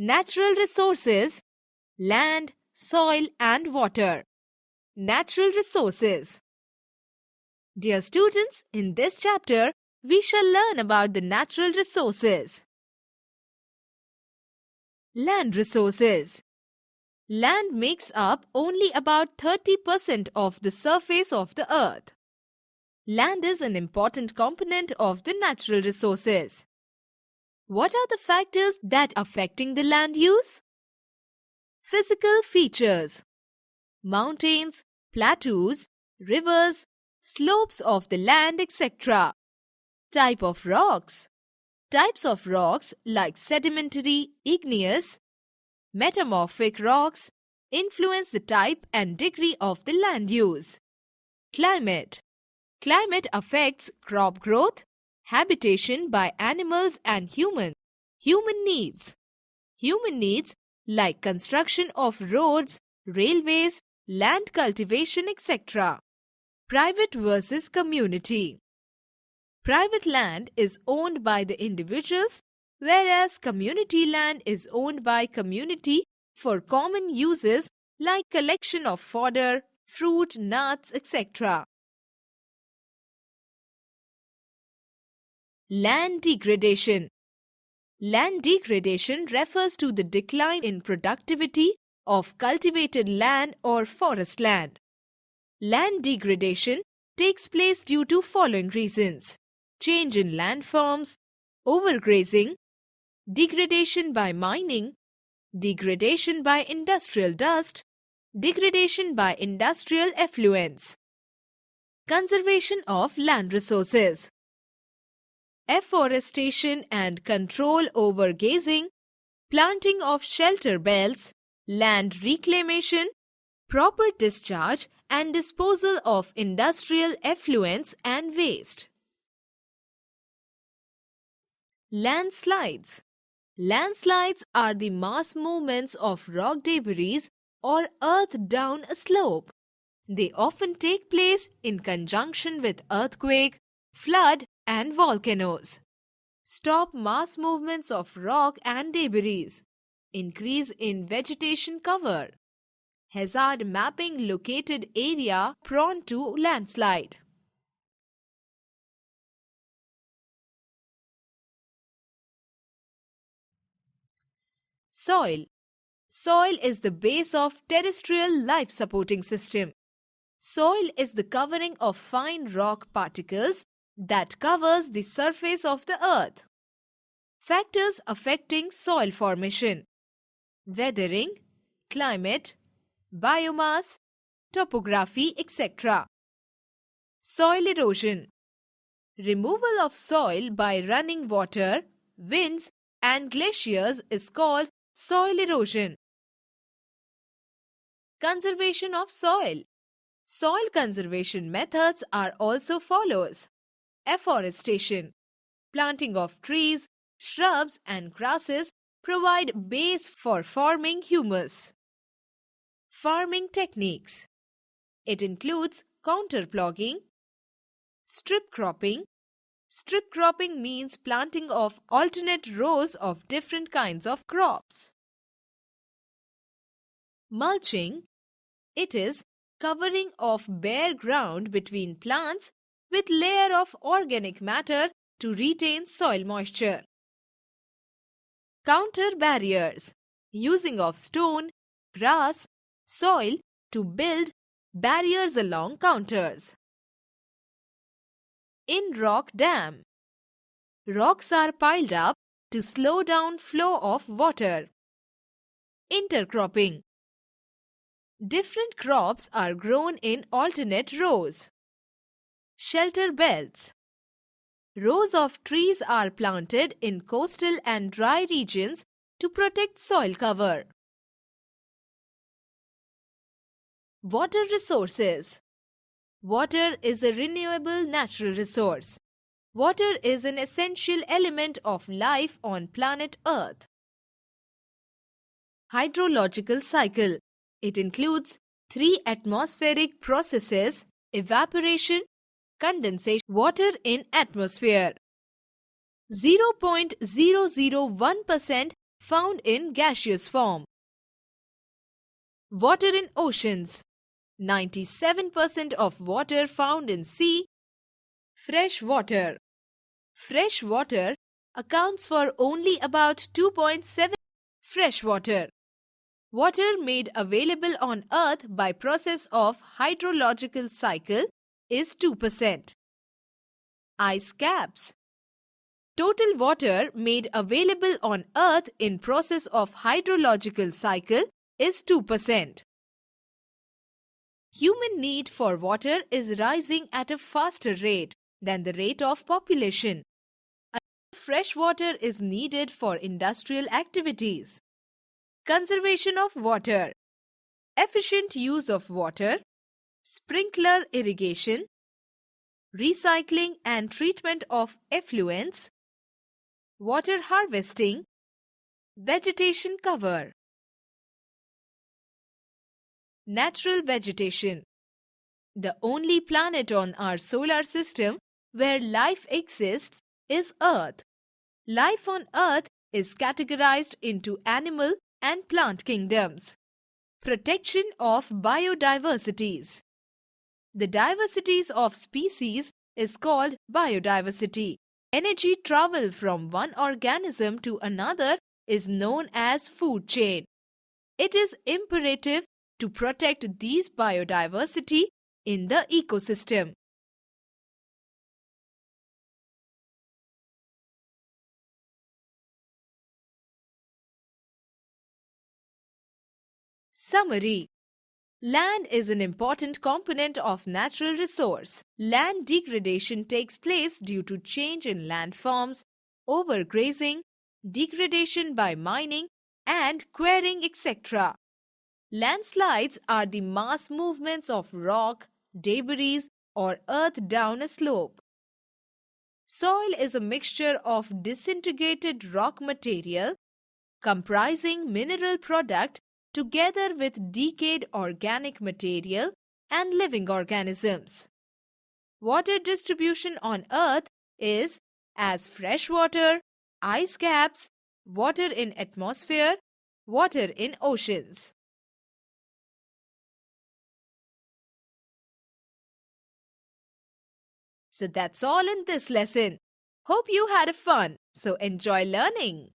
Natural resources: land, soil and water. Natural resources. Dear students, in this chapter, we shall learn about the natural resources. Land resources. Land makes up only about 30% of the surface of the earth. Land is an important component of the natural resources. What are the factors that are affecting the land use? Physical features: mountains, plateaus, rivers, slopes of the land, etc. Type of rocks. Types of rocks like sedimentary, igneous, metamorphic rocks influence the type and degree of the land use. Climate. Climate affects crop growth, habitation by animals and humans. Human needs. Human needs like construction of roads, railways, land cultivation, etc. Private versus community. Private land is owned by the individuals, whereas community land is owned by community for common uses like collection of fodder, fruit, nuts, etc. Land degradation. Land degradation refers to the decline in productivity of cultivated land or forest land. Land degradation takes place due to following reasons: change in landforms, overgrazing, degradation by mining, degradation by industrial dust, degradation by industrial effluents. Conservation of land resources. Afforestation and control over grazing, planting of shelter belts, land reclamation, proper discharge and disposal of industrial effluents and waste. Landslides. Landslides are the mass movements of rock debris or earth down a slope. They often take place in conjunction with earthquake, flood, and volcanoes. Stop mass movements of rock and debris. Increase in vegetation cover. Hazard mapping located area prone to landslide. Soil. Soil is the base of terrestrial life supporting system. Soil is the covering of fine rock particles that covers the surface of the earth. Factors affecting soil formation: weathering, climate, biomass, topography, etc. Soil erosion. Removal of soil by running water, winds, and glaciers is called soil erosion. Conservation of soil. Soil conservation methods are also follows: afforestation. Planting of trees, shrubs, and grasses provide base for forming humus. Farming techniques. It includes counterplogging, strip cropping. Strip cropping means planting of alternate rows of different kinds of crops. Mulching. It is covering of bare ground between plants with layer of organic matter to retain soil moisture. Counter barriers. Using of stone, grass, soil to build barriers along counters. In-rock dam. Rocks are piled up to slow down flow of water. Intercropping. Different crops are grown in alternate rows. Shelter belts. Rows of trees are planted in coastal and dry regions to protect soil cover. Water resources. Water is a renewable natural resource. Water is an essential element of life on planet Earth. Hydrological cycle. It includes 3 atmospheric processes: evaporation, condensation, water in atmosphere. 0.001% found in gaseous form. Water in oceans. 97% of water found in sea. Fresh water. Fresh water accounts for only about 2.7 fresh water. Water made available on Earth by process of hydrological cycle is 2%. Ice caps. Total water made available on Earth in process of hydrological cycle is 2%. Human need for water is rising at a faster rate than the rate of population. Fresh water is needed for industrial activities. Conservation of water. Efficient use of water. Sprinkler irrigation. Recycling and treatment of effluents. Water harvesting. Vegetation cover. Natural vegetation. The only planet on our solar system where life exists is Earth. Life on Earth is categorized into animal and plant kingdoms. Protection of biodiversities. The diversities of species is called biodiversity. Energy travel from one organism to another is known as food chain. It is imperative to protect these biodiversity in the ecosystem. Summary. Land is an important component of natural resource. Land degradation takes place due to change in landforms, overgrazing, degradation by mining, and quarrying, etc. Landslides are the mass movements of rock, debris, or earth down a slope. Soil is a mixture of disintegrated rock material comprising mineral product together with decayed organic material and living organisms. Water distribution on Earth is as fresh water, ice caps, water in atmosphere, water in oceans. So that's all in this lesson. Hope you had fun. So enjoy learning.